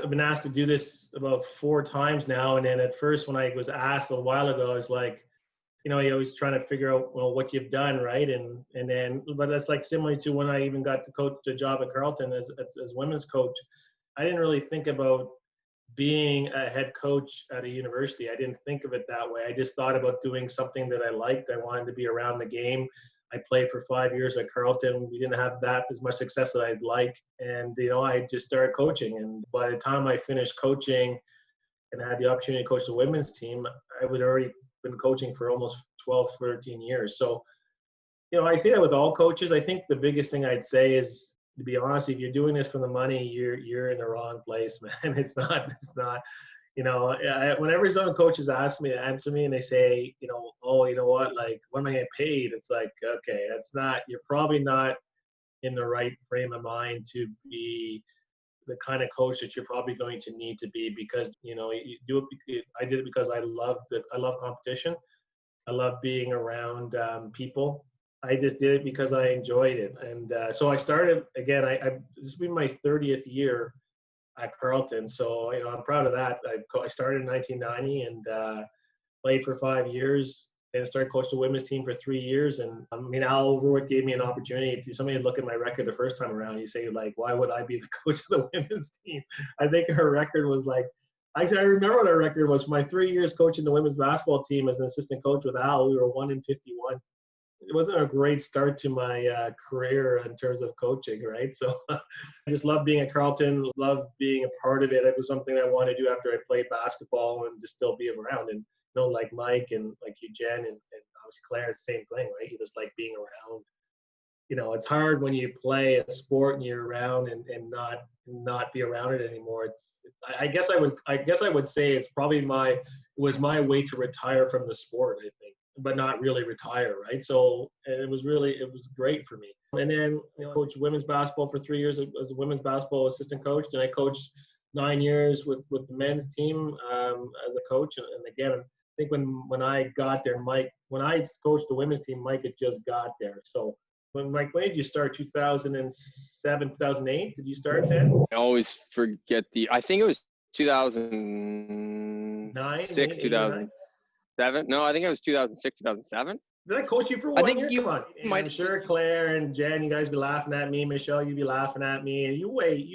I've been asked to do this about 4 times now. And then at first, when I was asked a while ago, I was like, you're always trying to figure out, well, what you've done, right? And then, but that's like similar to when I even got to coach the job at Carleton as women's coach. I didn't really think about being a head coach at a university. I didn't think of it that way. I just thought about doing something that I liked. I wanted to be around the game. I played for 5 years at Carleton. We didn't have that as much success that I'd like. And, I just started coaching. And by the time I finished coaching and had the opportunity to coach the women's team, I would already been coaching for almost 12, 13 years. So, I see that with all coaches. I think the biggest thing I'd say is, to be honest, if you're doing this for the money, you're in the wrong place, man. It's not, whenever some coaches answer me and they say, oh, you know what, like, when am I getting paid? It's like, okay, you're probably not in the right frame of mind to be the kind of coach that you're probably going to need to be, because, you do it. I did it because I love competition. I love being around people. I just did it because I enjoyed it. And so I started, again, this will be my 30th year at Carleton. So, I'm proud of that. I started in 1990 and played for 5 years and started coaching the women's team for 3 years. And Al Overwood gave me an opportunity. If somebody look at my record the first time around, you say, like, why would I be the coach of the women's team? I think her record was like, actually, I remember what our record was. My 3 years coaching the women's basketball team as an assistant coach with Al, we were 1-51. It wasn't a great start to my career in terms of coaching, right? So I just love being at Carleton, love being a part of it. It was something I wanted to do after I played basketball and just still be around. And, like Mike and like you, Jen, and obviously Claire, it's the same thing, right? You just like being around. It's hard when you play a sport and you're around and not be around it anymore. I guess I would say it's probably was my way to retire from the sport, I think, but not really retire, right? So it was great for me. And then, coached women's basketball for 3 years as a women's basketball assistant coach. And I coached 9 years with the men's team as a coach. And again, I think when I got there, when I coached the women's team, Mike had just got there. So when did you start? 2007, 2008? Did you start then? I always forget I think it was 2006, 2007. No, I think it was 2006, 2007. Did I coach you for 1 year? Come on. I'm sure Claire and Jen, you guys be laughing at me. Michelle, you'd be laughing at me. And you wait.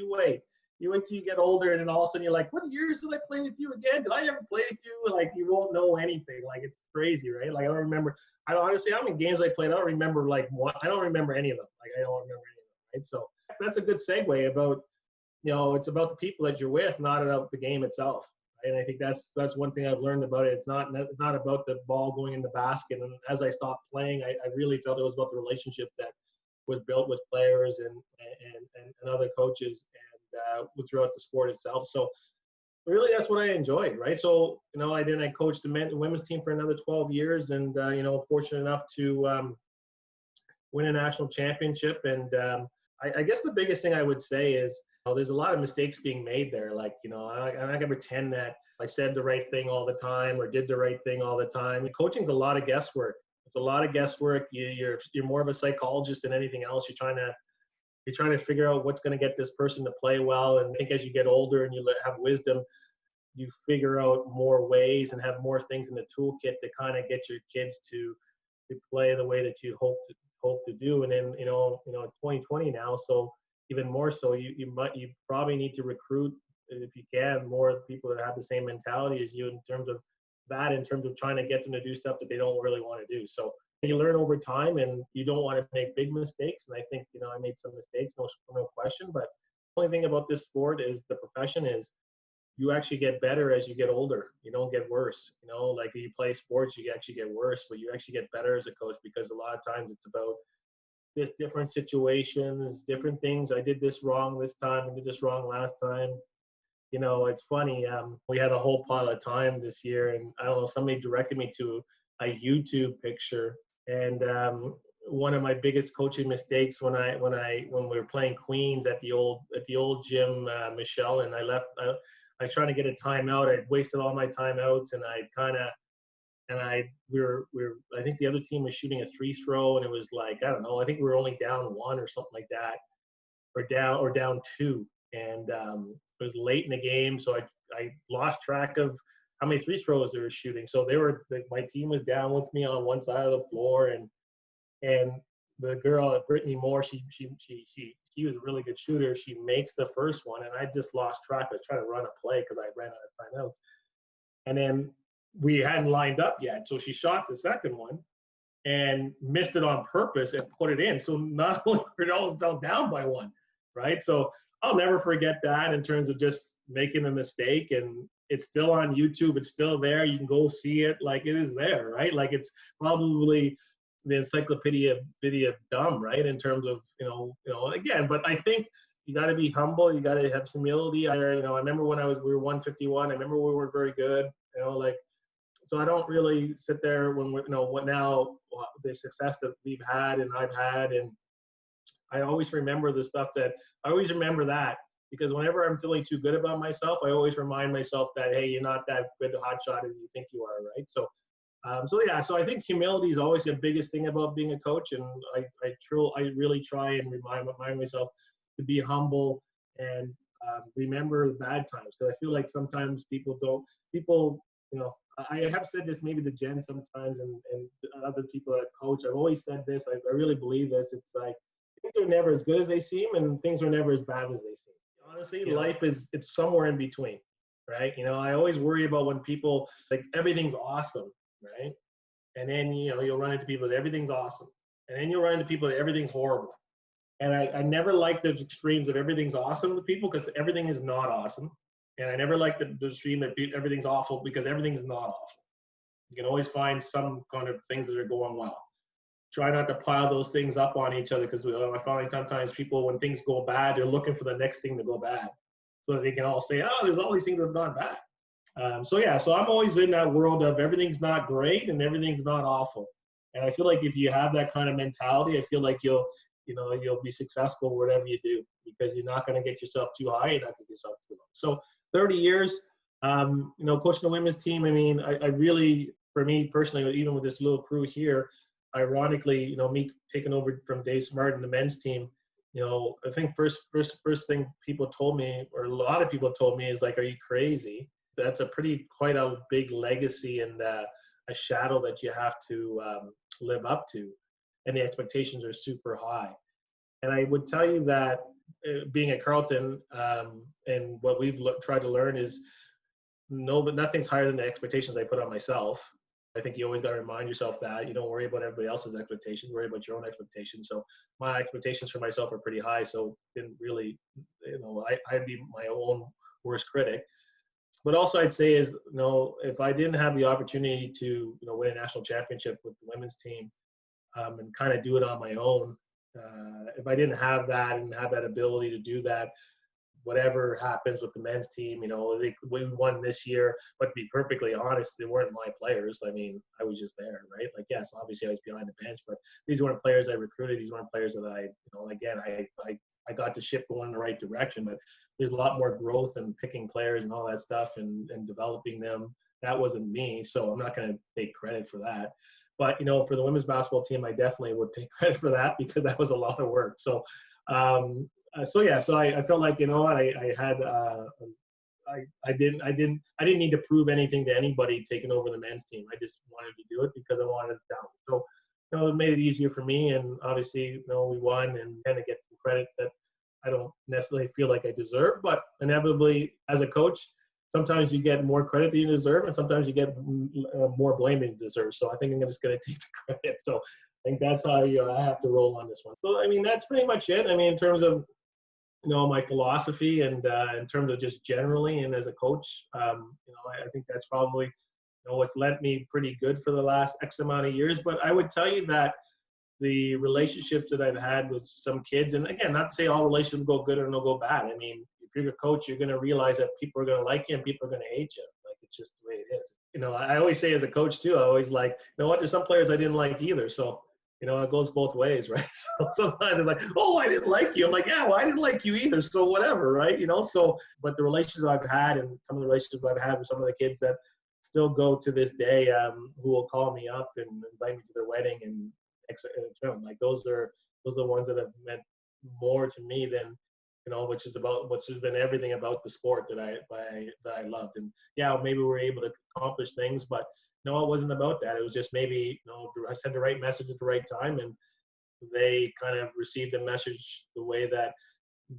You wait till you get older, and then all of a sudden you're like, what years did I play with you again? Did I ever play with you? Like, you won't know anything. Like, it's crazy, right? Like, I don't remember. Honestly, how many games I played, I don't remember, like, one. I don't remember any of them. Like, I don't remember any of them, right? So that's a good segue about, it's about the people that you're with, not about the game itself. Right? And I think that's one thing I've learned about it. It's not about the ball going in the basket. And as I stopped playing, I really felt it was about the relationship that was built with players and other coaches and throughout the sport itself. So really, that's what I enjoyed, right? So, I coached the women's team for another 12 years and, fortunate enough to win a national championship. And I guess the biggest thing I would say is, there's a lot of mistakes being made there. Like, I'm not going to pretend that I said the right thing all the time or did the right thing all the time. Coaching's a lot of guesswork. It's a lot of guesswork. You're more of a psychologist than anything else. You're trying to figure out what's going to get this person to play well. And I think as you get older and you have wisdom, you figure out more ways and have more things in the toolkit to kind of get your kids to play the way that you hope to do. And then, 2020 now, so even more so, you probably need to recruit, if you can, more people that have the same mentality as you in terms of trying to get them to do stuff that they don't really want to do. So you learn over time, and you don't want to make big mistakes. And I think, I made some mistakes, no question. But the only thing about this sport is the profession is you actually get better as you get older. You don't get worse. Like you play sports, you actually get worse, but you actually get better as a coach, because a lot of times it's about different situations, different things. I did this wrong this time. I did this wrong last time. It's funny. We had a whole pile of time this year, and I don't know, somebody directed me to a YouTube picture. And one of my biggest coaching mistakes when we were playing Queens at the old gym, Michelle, and I left. I was trying to get a timeout. I'd wasted all my timeouts, and I think the other team was shooting a free throw, and it was like, I don't know, I think we were only down 1 or something like that, or down 2. and it was late in the game, so I lost track of how many free throws they were shooting. So my team was down with me on one side of the floor, and the girl, Brittany Moore, she was a really good shooter. She makes the first one, and I just lost track. I was trying to run a play because I ran out of timeouts, and then we hadn't lined up yet. So she shot the second one and missed it on purpose and put it in. So not only were we all down by one, right? So I'll never forget that in terms of just making a mistake, and it's still on YouTube. It's still there. You can go see it. Like, it is there, right? Like, it's probably the encyclopedia of dumb, right? In terms of, again, but I think you got to be humble. You got to have humility. I remember when we were 151. I remember we were very good, so I don't really sit there when the success that we've had and I've had, and I always remember that because whenever I'm feeling too good about myself, I always remind myself that, hey, you're not that good a hot shot as you think you are, right? So I think humility is always the biggest thing about being a coach, and I really try and remind myself to be humble and remember the bad times, because I feel like sometimes I have said this maybe to Jen sometimes and other people that coach. I've always said this. I really believe this. It's like things are never as good as they seem, and things are never as bad as they seem. Honestly, life it's somewhere in between, right? I always worry about when people like everything's awesome, right? And then you'll run into people that everything's awesome, and then you'll run into people that everything's horrible. And I never like the extremes of everything's awesome to people, because everything is not awesome. And I never like the extreme that everything's awful, because everything's not awful. You can always find some kind of things that are going well. Try not to pile those things up on each other, because I find sometimes people, when things go bad, they're looking for the next thing to go bad, so that they can all say, oh, there's all these things that have gone bad. So I'm always in that world of everything's not great and everything's not awful. And I feel like if you have that kind of mentality, I feel like you'll be successful whatever you do, because you're not going to get yourself too high, you're not going to get yourself too low. So 30 years, coaching the women's team. I mean, I really, for me personally, even with this little crew here, ironically, me taking over from Dave Smart and the men's team, I think first thing people told me, or a lot of people told me, is like, are you crazy? That's quite a big legacy and a shadow that you have to live up to, and the expectations are super high. And I would tell you that being at Carleton, and what we've tried to learn is but nothing's higher than the expectations I put on myself. I think you always got to remind yourself that you don't worry about everybody else's expectations, worry about your own expectations. So my expectations for myself are pretty high. So didn't really, I'd be my own worst critic. But also I'd say is, if I didn't have the opportunity to, win a national championship with the women's team, and kind of do it on my own, if I didn't have that and have that ability to do that, whatever happens with the men's team, we won this year, but to be perfectly honest, they weren't my players. I mean, I was just there, right? Like, yes, obviously I was behind the bench, but these weren't players I recruited. These weren't players that I got the ship going in the right direction, but there's a lot more growth and picking players and all that stuff and developing them. That wasn't me, so I'm not going to take credit for that. But, for the women's basketball team, I definitely would take credit for that, because that was a lot of work. So I felt like, I didn't need to prove anything to anybody taking over the men's team. I just wanted to do it because I wanted it down. So, it made it easier for me, and obviously, we won and kind of get some credit that I don't necessarily feel like I deserve, but inevitably as a coach, sometimes you get more credit than you deserve, and sometimes you get more blame than you deserve. So I think I'm just going to take the credit. So I think that's how I have to roll on this one. So, I mean, that's pretty much it. I mean, in terms of, my philosophy and in terms of just generally and as a coach, I think that's probably, what's lent me pretty good for the last X amount of years. But I would tell you that the relationships that I've had with some kids, and again, not to say all relationships go good or no go bad. I mean, if you're a coach, you're going to realize that people are going to like you and people are going to hate you. Like, it's just the way it is. I always say as a coach too, I always like, there's some players I didn't like either. So, it goes both ways, right? So sometimes it's like, oh, I didn't like you. I'm like, yeah, well, I didn't like you either. So whatever, right? So, but the relationships I've had and some of the relationships I've had with some of the kids that still go to this day, who will call me up and invite me to their wedding and like those are the ones that have meant more to me than which has been everything about the sport that I loved. And yeah, maybe we were able to accomplish things, but no, it wasn't about that. It was just maybe, I sent the right message at the right time, and they kind of received the message the way that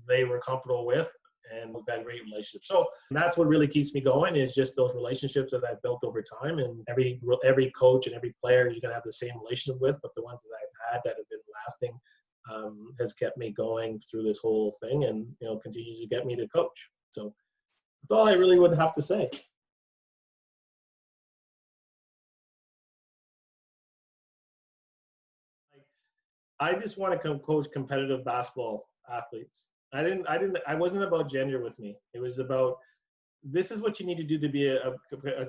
they were comfortable with, and we've had great relationships. So that's what really keeps me going, is just those relationships that I've built over time. And every coach and every player you're going to have the same relationship with, but the ones that I've had that have been lasting has kept me going through this whole thing, and continues to get me to coach. So that's all I really would have to say. I just want to coach competitive basketball athletes. I wasn't about gender with me. It was about, this is what you need to do to be a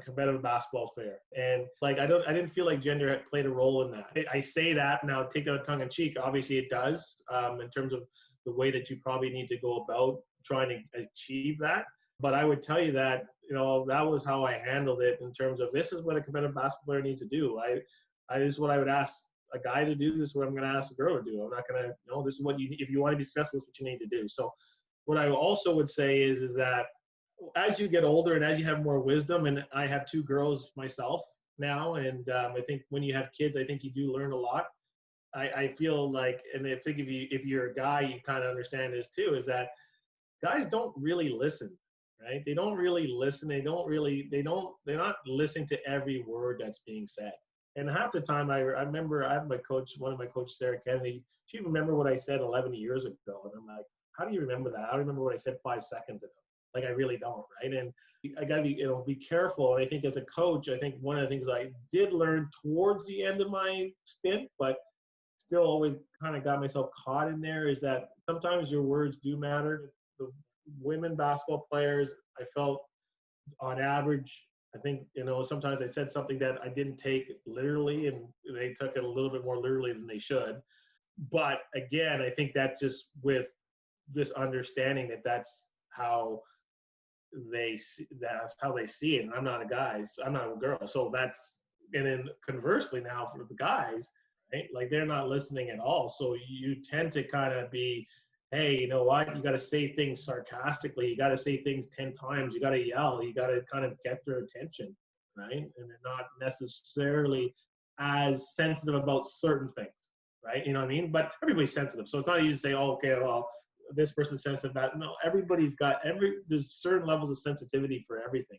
competitive basketball player. And I didn't feel like gender had played a role in that. I say that now, take it tongue in cheek. Obviously it does, in terms of the way that you probably need to go about trying to achieve that. But I would tell you that, that was how I handled it, in terms of, this is what a competitive basketball player needs to do. This is what I would ask a guy to do. This is what I'm going to ask a girl to do. I'm not going to, this is what if you want to be successful, this is what you need to do. So what I also would say is that as you get older and as you have more wisdom, and I have 2 girls myself now, and I think when you have kids, I think you do learn a lot. I feel like, and I think if you're a guy, you kind of understand this too, is that guys don't really listen, right? They don't really listen. They're not listening to every word that's being said. And half the time, I remember I have one of my coaches, Sarah Kennedy, she remembered what I said 11 years ago. And I'm like, how do you remember that? I remember what I said 5 seconds ago. I really don't, right? And I got to be careful. And I think as a coach, I think one of the things I did learn towards the end of my stint, but still always kind of got myself caught in there, is that sometimes your words do matter. The women basketball players, I felt on average, I think, sometimes I said something that I didn't take literally, and they took it a little bit more literally than they should. But again, I think that's just with this understanding that that's how they see it. And I'm not a guy, so I'm not a girl. So and then conversely now for the guys, right? They're not listening at all. So you tend to kind of be, hey, you know what? You got to say things sarcastically. You got to say things 10 times. You got to yell. You got to kind of get their attention, right? And they're not necessarily as sensitive about certain things, right? You know what I mean? But everybody's sensitive. So it's not easy to say, oh, okay, well, this person's sensitive. That no, everybody's got there's certain levels of sensitivity for everything.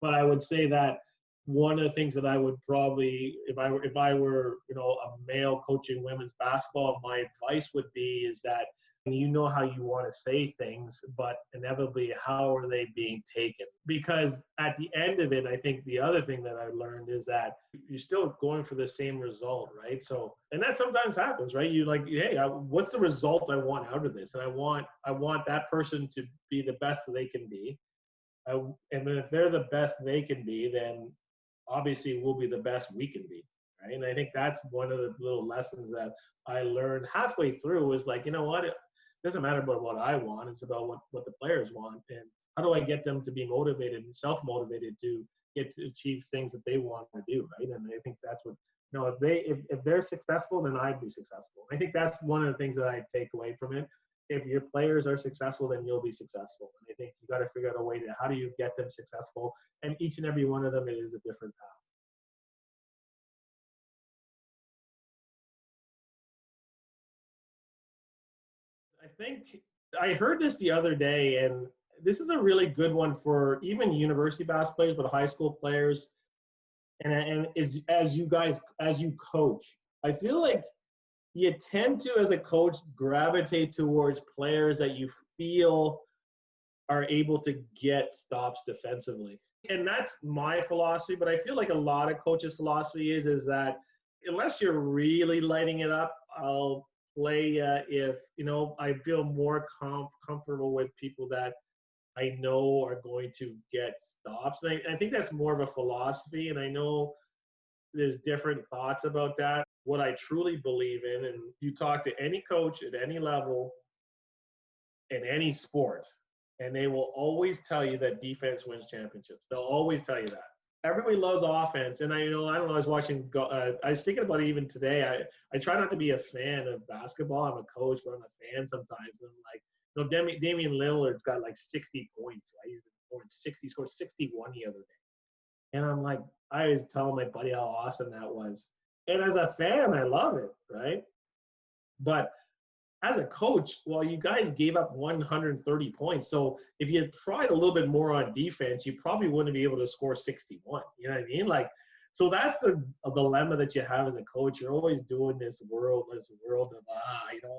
But I would say that one of the things that I would probably, if I were a male coaching women's basketball, my advice would be is that how you want to say things, but inevitably, how are they being taken? Because at the end of it, I think the other thing that I learned is that you're still going for the same result, right? So, and that sometimes happens, right? You hey, what's the result I want out of this? And I want that person to be the best that they can be. And then if they're the best they can be, then obviously we'll be the best we can be, right? And I think that's one of the little lessons that I learned halfway through, is you know what? It doesn't matter about what I want. It's about what the players want, and how do I get them to be motivated and self-motivated to get to achieve things that they want to do, right? And I think that's what, if they're successful, then I'd be successful. I think that's one of the things that I take away from it. If your players are successful, then you'll be successful. And I think you got to figure out a way to, how do you get them successful? And each and every one of them is a different path. I think I heard this the other day, and this is a really good one for even university basketball players, but high school players. And as you coach, I feel like you tend to, as a coach, gravitate towards players that you feel are able to get stops defensively. And that's my philosophy, but I feel like a lot of coaches' philosophy is that unless you're really lighting it up, I'll play if, I feel more comfortable with people that I know are going to get stops. And I think that's more of a philosophy, and I know there's different thoughts about that. What I truly believe in, and you talk to any coach at any level in any sport, and they will always tell you that defense wins championships. They'll always tell you that. Everybody loves offense, and I don't know, I was watching, I was thinking about it even today. I try not to be a fan of basketball. I'm a coach, but I'm a fan sometimes. And I'm like, Damian Lillard's got like 60 points, right? He's been scoring 60, scored 61 the other day. And I'm like, I was telling my buddy how awesome that was. And as a fan, I love it, right? But as a coach, well, you guys gave up 130 points. So if you had tried a little bit more on defense, you probably wouldn't be able to score 61. You know what I mean? Like, so that's the dilemma that you have as a coach. You're always doing this world of,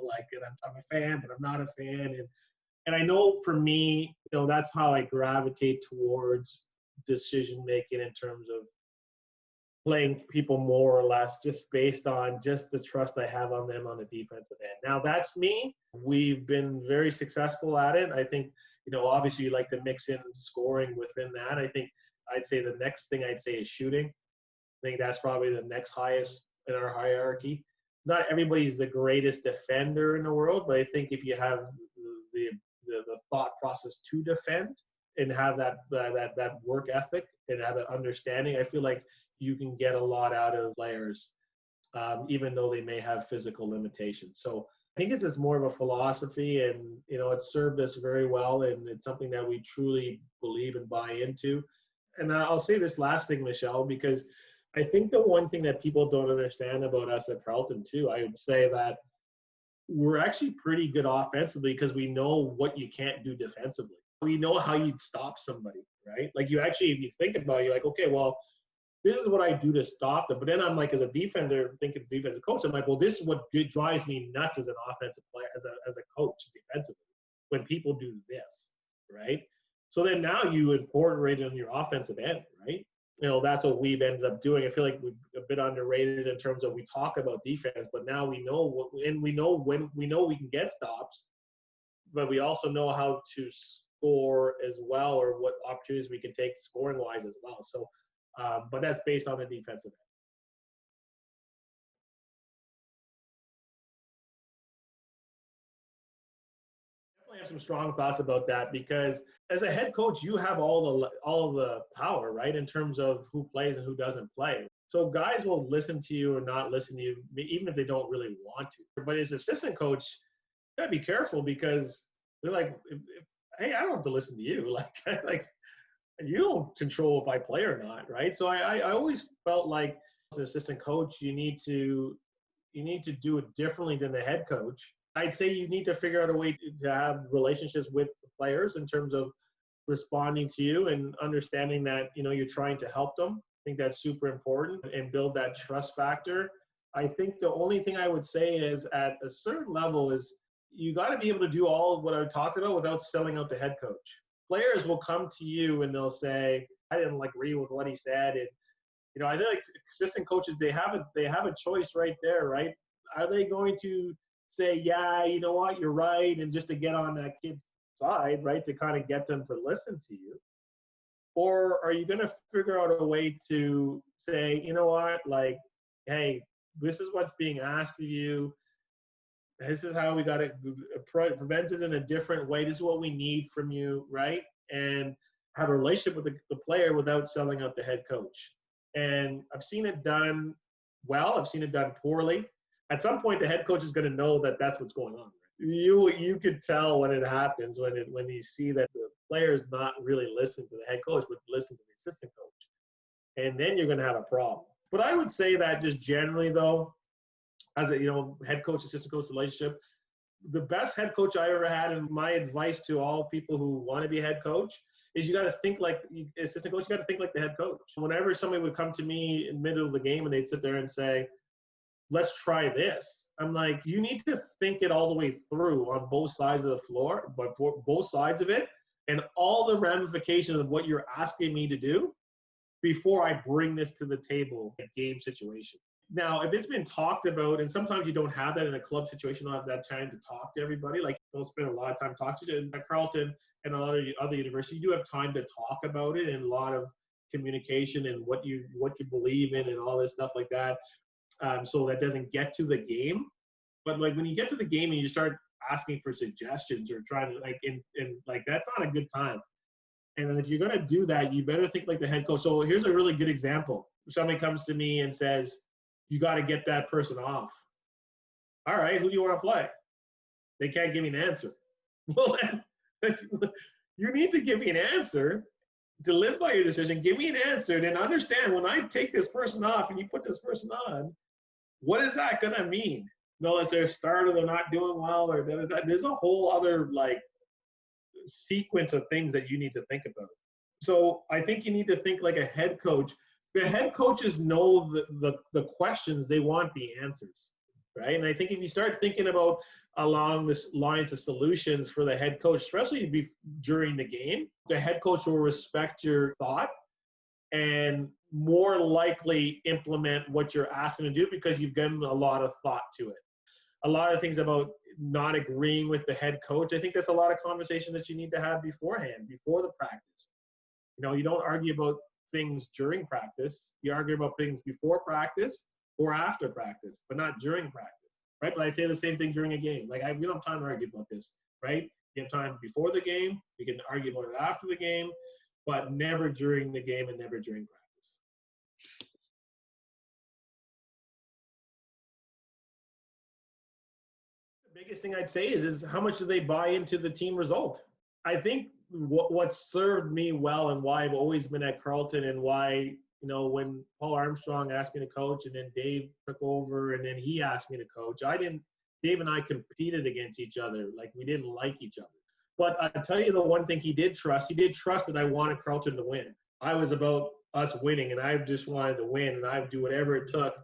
like, I'm a fan, but I'm not a fan. And I know for me, that's how I gravitate towards decision making in terms of playing people more or less just based on just the trust I have on them on the defensive end. Now that's me. We've been very successful at it. I think, obviously you like to mix in scoring within that. I think I'd say the next thing I'd say is shooting. I think that's probably the next highest in our hierarchy. Not everybody's the greatest defender in the world, but I think if you have the thought process to defend and have that work ethic and have that understanding, I feel like you can get a lot out of players, even though they may have physical limitations. So I think it's just more of a philosophy, and it's served us very well, and it's something that we truly believe and buy into. And I'll say this last thing, Michelle, because I think the one thing that people don't understand about us at Carleton too, I would say that we're actually pretty good offensively because we know what you can't do defensively. We know how you'd stop somebody, right? Like if you think about it, you're like, okay, well, this is what I do to stop them. But then I'm like, as a defender, thinking defensive coach, I'm like, well, this is what drives me nuts as an offensive player, as a coach defensively, when people do this, right? So then now you incorporate it on your offensive end, right? That's what we've ended up doing. I feel like we're a bit underrated in terms of we talk about defense, but now we know we know we can get stops, but we also know how to score as well, or what opportunities we can take scoring wise as well. So. But that's based on the defensive end. Definitely have some strong thoughts about that, because as a head coach, you have all the power, right, in terms of who plays and who doesn't play. So guys will listen to you or not listen to you, even if they don't really want to. But as assistant coach, you gotta be careful, because they're like, hey, I don't have to listen to you. Like you don't control if I play or not, right? So I always felt like as an assistant coach, you need to do it differently than the head coach. I'd say you need to figure out a way to have relationships with the players in terms of responding to you and understanding that, you're trying to help them. I think that's super important, and build that trust factor. I think the only thing I would say is at a certain level is you got to be able to do all of what I talked about without selling out the head coach. Players will come to you and they'll say, I didn't agree with what he said. And, I feel like assistant coaches, they have a choice right there, right? Are they going to say, yeah, you know what, you're right, and just to get on that kid's side, right, to kind of get them to listen to you? Or are you going to figure out a way to say, you know what, like, hey, this is what's being asked of you. This is how we got to prevent it in a different way. This is what we need from you, right? And have a relationship with the player without selling out the head coach. And I've seen it done well. I've seen it done poorly. At some point, the head coach is going to know that that's what's going on. You could tell when it happens, when you see that the player is not really listening to the head coach, but listening to the assistant coach. And then you're going to have a problem. But I would say that just generally, though, as a head coach assistant coach relationship, the best head coach I ever had, and my advice to all people who want to be a head coach, is you got to think like assistant coach. You got to think like the head coach. Whenever somebody would come to me in the middle of the game and they'd sit there and say, let's try this, I'm like, you need to think it all the way through on both sides of the floor, but for both sides of it, and all the ramifications of what you're asking me to do before I bring this to the table in a game situation. Now, if it's been talked about, and sometimes you don't have that in a club situation, you don't have that time to talk to everybody. Like, don't spend a lot of time talking to at Carleton and a lot of other universities. You do have time to talk about it, and a lot of communication and what you believe in and all this stuff like that. So that doesn't get to the game. But like when you get to the game and you start asking for suggestions or trying to like that's not a good time. And then if you're gonna do that, you better think like the head coach. So here's a really good example. Somebody comes to me and says, you got to get that person off. All right, who do you want to play? They can't give me an answer. Well, then, you need to give me an answer to live by your decision. Give me an answer and then understand when I take this person off and you put this person on, what is that going to mean? No, is there a start or they're not doing well or there's a whole other like sequence of things that you need to think about. So I think you need to think like a head coach. The head coaches know the questions, they want the answers, right? And I think if you start thinking about along this lines of solutions for the head coach, especially during the game, the head coach will respect your thought and more likely implement what you're asking to do because you've given a lot of thought to it. A lot of things about not agreeing with the head coach, I think that's a lot of conversation that you need to have beforehand, before the practice. You know, you don't argue about things during practice. You argue about things before practice or after practice, but not during practice, right? But I'd say the same thing during a game. Like, we don't have time to argue about this, right? You have time before the game. We can argue about it after the game, but never during the game and never during practice. The biggest thing I'd say is how much do they buy into the team result? I think what served me well and why I've always been at Carleton and why, you know, when Paul Armstrong asked me to coach and then Dave took over and then he asked me to coach, Dave and I competed against each other. Like, we didn't like each other. But I'll tell you the one thing he did trust that I wanted Carleton to win. I was about us winning and I just wanted to win and I would do whatever it took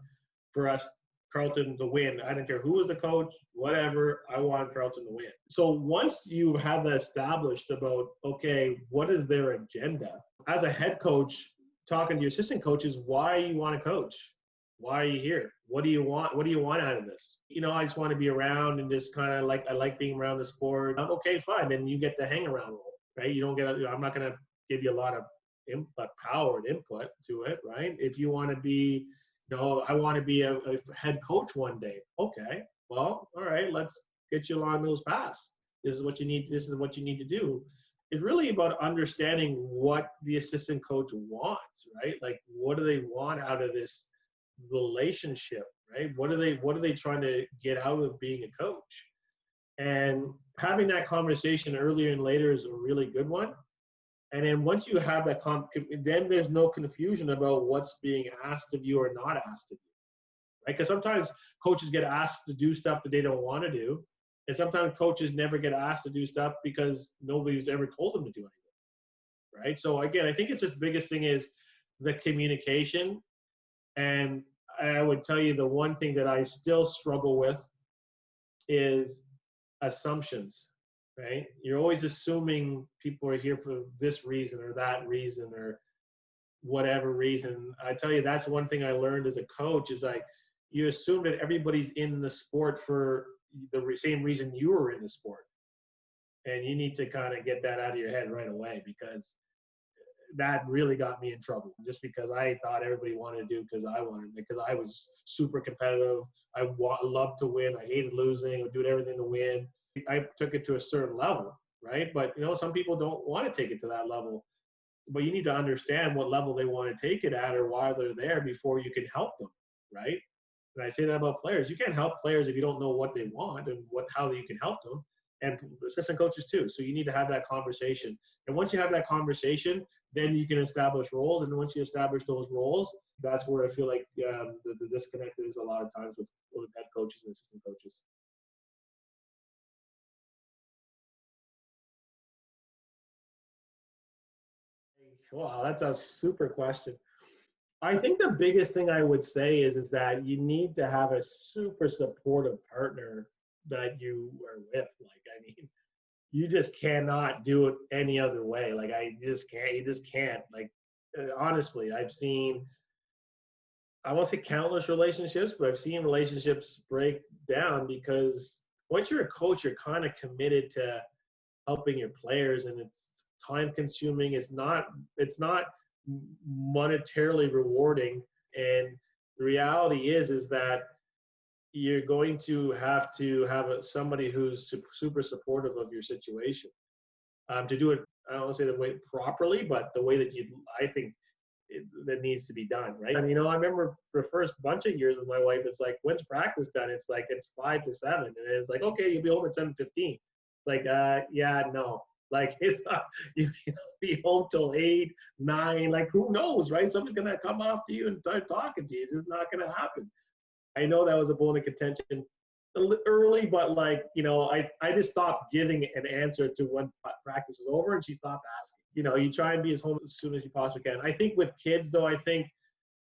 for us, Carleton, to win. I didn't care who was the coach, whatever, I wanted Carleton to win. So once you have that established about, okay, what is their agenda? As a head coach, talking to your assistant coaches, why you want to coach? Why are you here? What do you want? What do you want out of this? You know, I just want to be around and just kind of like, I like being around the sport. Okay, fine. Then you get the hang around role, right? You don't get, I'm not going to give you a lot of power and input to it, right? If you want to be, you know, I want to be a head coach one day. Okay, well, all right, let's get you along those paths. This is what you need. This is what you need to do. It's really about understanding what the assistant coach wants, right? Like, what do they want out of this relationship, right? What are they trying to get out of being a coach? And having that conversation earlier and later is a really good one. And then once you have that, then there's no confusion about what's being asked of you or not asked of you, right? Because sometimes coaches get asked to do stuff that they don't want to do. And sometimes coaches never get asked to do stuff because nobody's ever told them to do anything, right? So again, I think it's just the biggest thing is the communication. And I would tell you the one thing that I still struggle with is assumptions. Right? You're always assuming people are here for this reason or that reason or whatever reason. I tell you, that's one thing I learned as a coach is like, you assume that everybody's in the sport for the same reason you were in the sport. And you need to kind of get that out of your head right away because that really got me in trouble just because I thought everybody wanted to do because I was super competitive. I loved to win. I hated losing. I would do everything to win. I took it to a certain level, right? But, you know, some people don't want to take it to that level. But you need to understand what level they want to take it at or why they're there before you can help them, right? And I say that about players. You can't help players if you don't know what they want and how you can help them. And assistant coaches too. So you need to have that conversation. And once you have that conversation, then you can establish roles. And once you establish those roles, that's where I feel like the disconnect is a lot of times with head coaches and assistant coaches. Wow, that's a super question. I think the biggest thing I would say is that you need to have a super supportive partner that you are with. Like, I mean, you just cannot do it any other way. Like, you just can't. Like, honestly, I won't say countless relationships, but I've seen relationships break down because once you're a coach, you're kind of committed to helping your players, and it's time consuming. It's not monetarily rewarding. And the reality is that you're going to have somebody who's super supportive of your situation to do it. I don't want to say the way properly, but the way that I think that needs to be done, right? And, you know, I remember the first bunch of years with my wife, it's like, when's practice done? It's like, it's 5 to 7. And it's like, okay, you'll be home at 7:15. Like, yeah, no. Like, it's not, you be home till 8, 9, like, who knows, right? Somebody's going to come off to you and start talking to you. It's just not going to happen. I know that was a bone of contention early, but like, I just stopped giving an answer to when practice was over, and she stopped asking. You try and be as home as soon as you possibly can. I think with kids, though, I think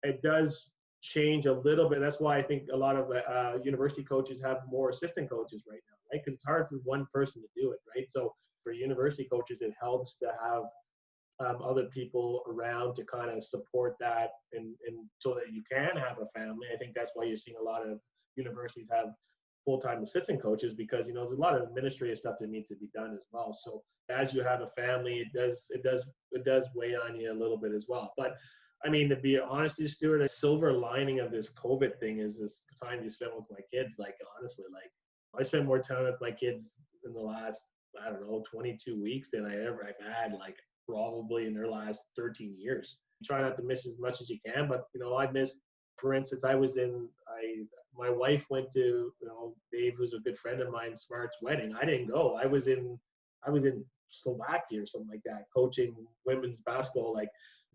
it does change a little bit. That's why I think a lot of university coaches have more assistant coaches right now, right? Because it's hard for one person to do it, right? So for university coaches, it helps to have other people around to kind of support that, and so that you can have a family. I think that's why you're seeing a lot of universities have full-time assistant coaches, because there's a lot of administrative stuff that needs to be done as well. So as you have a family, it does weigh on you a little bit as well. But I mean, to be honest with you, Stuart, a silver lining of this COVID thing is this time you spend with my kids. Like, honestly, like, I spend more time with my kids in the last, I don't know, 22 weeks than I've had, like, probably in their last 13 years. You try not to miss as much as you can, but, I missed, for instance, my wife went to, Dave, who's a good friend of mine, Smart's wedding. I didn't go. I was in Slovakia or something like that, coaching women's basketball, like,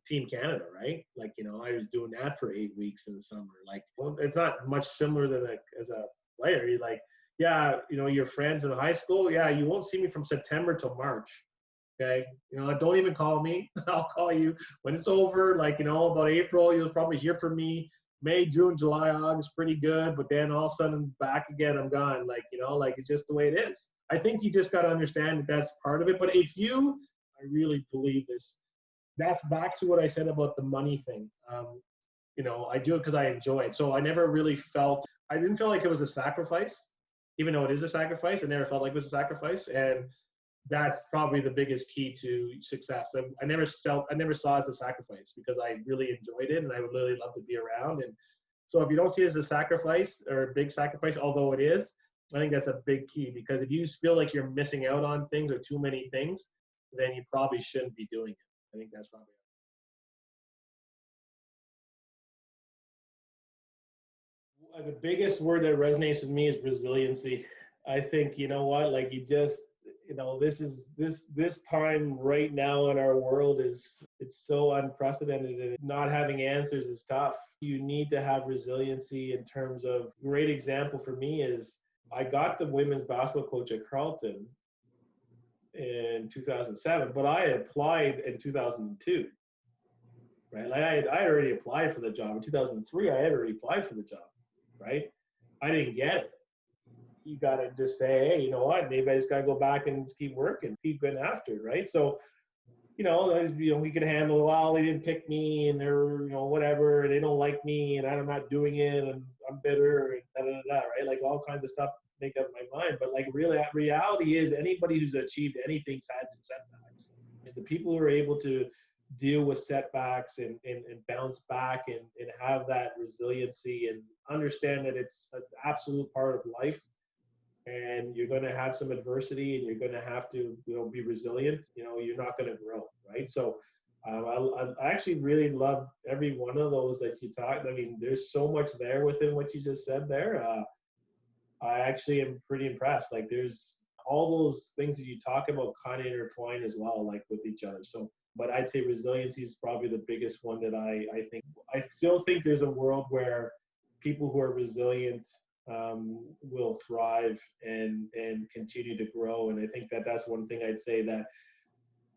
Team Canada, right? Like, I was doing that for 8 weeks in the summer. Like, well, it's not much similar to as a player. You're like, yeah, your friends in high school, yeah, you won't see me from September till March. Okay. Don't even call me. I'll call you when it's over. Like, about April, you'll probably hear from me. May, June, July, August, pretty good. But then all of a sudden back again, I'm gone. Like, like, it's just the way it is. I think you just got to understand that that's part of it. But I really believe this, that's back to what I said about the money thing. I do it because I enjoy it. So I never really I didn't feel like it was a sacrifice, even though it is a sacrifice. I never felt like it was a sacrifice. And that's probably the biggest key to success. I never saw it as a sacrifice, because I really enjoyed it and I would really love to be around. And so if you don't see it as a sacrifice or a big sacrifice, although it is, I think that's a big key, because if you feel like you're missing out on things or too many things, then you probably shouldn't be doing it. I think that's probably it. The biggest word that resonates with me is resiliency. I think, like, you just, this time right now in our world it's so unprecedented, and not having answers is tough. You need to have resiliency in terms of, great example for me is, I got the women's basketball coach at Carleton in 2007, but I applied in 2002, right? Like, I already applied for the job in 2003. I had already applied for the job, right? I didn't get it. You got to just say, hey, you know what? Maybe I just got to go back and just keep working, keep going after, right? So, we could handle, well, they didn't pick me, and they're, whatever, they don't like me, and I'm not doing it, and I'm bitter, and right? Like, all kinds of stuff make up my mind. But like, really, reality is, anybody who's achieved anything's had some setbacks. The people who are able to deal with setbacks and bounce back and have that resiliency and understand that it's an absolute part of life, and you're going to have some adversity, and you're going to have to be resilient. You're not going to grow, right? So I actually really love every one of those that you talked. I mean, there's so much there within what you just said there. I actually am pretty impressed. Like, there's all those things that you talk about kind of intertwine as well, like, with each other. So, but I'd say resiliency is probably the biggest one that I think. I still think there's a world where people who are resilient will thrive and continue to grow. And I think that's one thing I'd say, that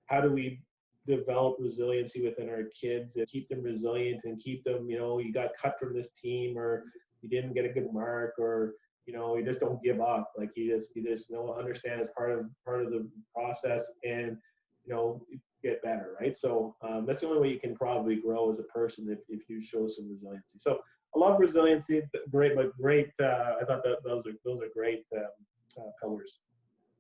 how do we develop resiliency within our kids and keep them resilient and keep them, you got cut from this team, or you didn't get a good mark, or you just don't give up. Like, you just understand it's part of the process, and get better, right? So that's the only way you can probably grow as a person, if you show some resiliency. So I love resiliency. Great. I thought that those are great pillars.